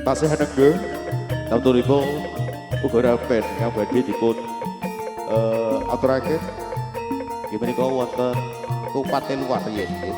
tasih nengge tamturipun uga rapen yang badhe dipun aturaken nggih menika wonten Kabupaten Luar Riyen nggih.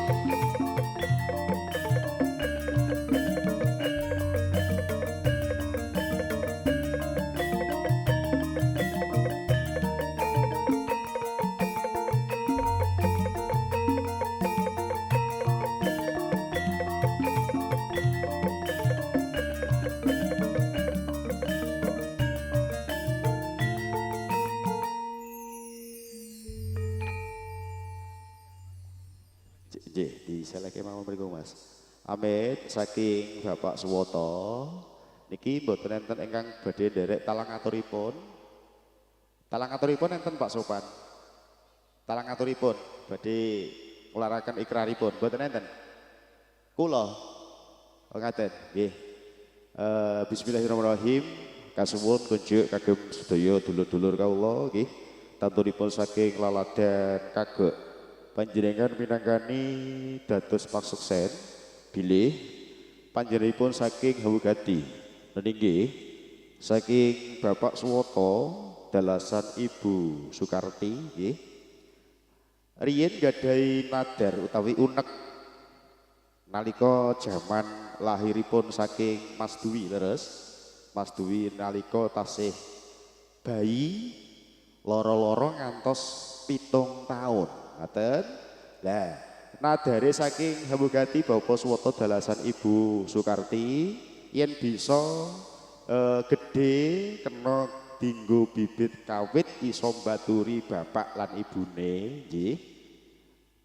Nggih, diseleke mawon mriku Mas. Amit saking Bapak Suwoto niki mboten enten ingkang badhe nderek talang aturipun. Talang aturipun enten Pak Sopan. Talang aturipun badhe nglaraken ikraripun mboten enten. Kula ngaten nggih. Bismillahirrahmanirrahim. Kasuwun kunjuk kagem sedaya dulur-dulur kawula nggih. Tanturipun saking laladan kagek panjenengan minangkani dados paksuksen bilih panjenenganipun saking Hawugati nggih saking Bapak Suwoto dalasan Ibu Sukarti nggih riyen gadhahi nadar utawi unek nalika jaman lahiripun saking Mas Dwi leres Mas Dwi nalika tasih bayi loro-loro ngantos 7 tahun. Ngaten. Lah, nadare saking Hambugati Bapak Suwoto dalasan Ibu Sukarti yen bisa gedhe kena dinggo bibit kawit iso mbaturi bapak lan ibune nggih.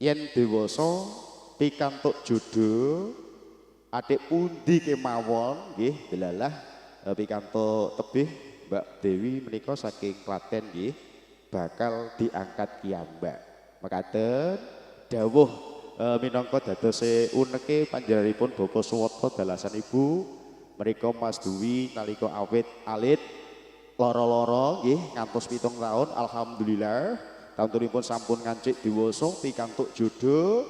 Yen dewasa pikantuk jodoh adik pundi kemawon nggih delalah pikantuk tebih Mbak Dewi menika saking Klaten nggih bakal diangkat kiambak. Mekaten dawuh minangka dadose uneke panjenenganipun Bapak Suwoto dalasan Ibu mriku Mas Dwi nalika awit alit loro-loro nggih ngantos 7 tahun alhamdulillah tanturipun sampun ngancik dewasa pikantuk jodoh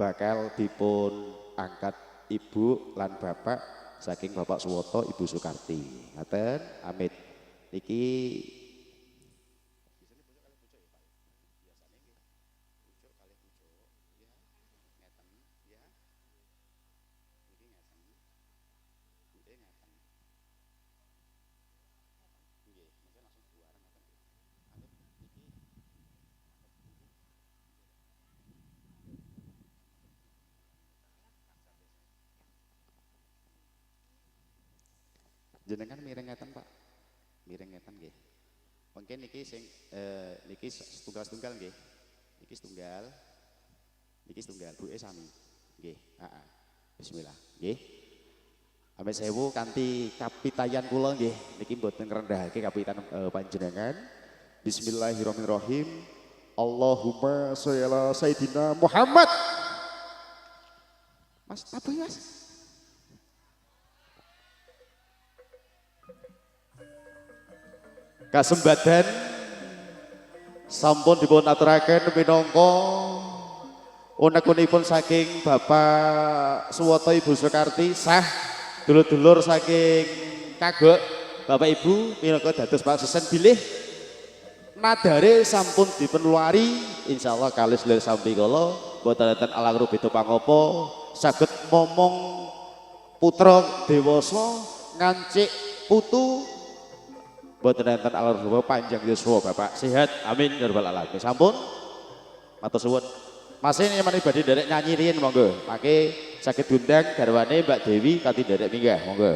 bakal dipun angkat ibu lan bapak saking Bapak Suwoto Ibu Sukarti. Ngaten amit niki jenengan miring ngeten Pak. Miring ngeten nggih. Mungkin niki sing niki setunggal-setunggal nggih. Niki setunggal. Niki setunggal buke sami. Nggih, heeh. Bismillah. Nggih. Ame sewu kanthi kapitayan kula nggih. Niki mboten ngrendahake kapitan panjenengan. Bismillahirrahmanirrahim. Allahumma sholli ala sayidina Muhammad. Mas, apa ya Mas? Kasembadan sampun dipun aturaken minangka unek-unekipun saking Bapak Suwoto Ibu Sukarti sah dulur-dulur saking kagek Bapak Ibu minangka dados paksesen bilih nadare sampun dipun luari insyaallah kalis lir sampi kala boten enten alang rubeda pangapa saged momong putra dewasa ngancik putu boten enten alur panjang yuswa Bapak sehat amin ya rabbal alamin sampun matur suwun Mas ini yang badhe nderek nyanyi riyin monggo mangke saged diundang garwane Mbak Dewi kanthi nderek minggah monggo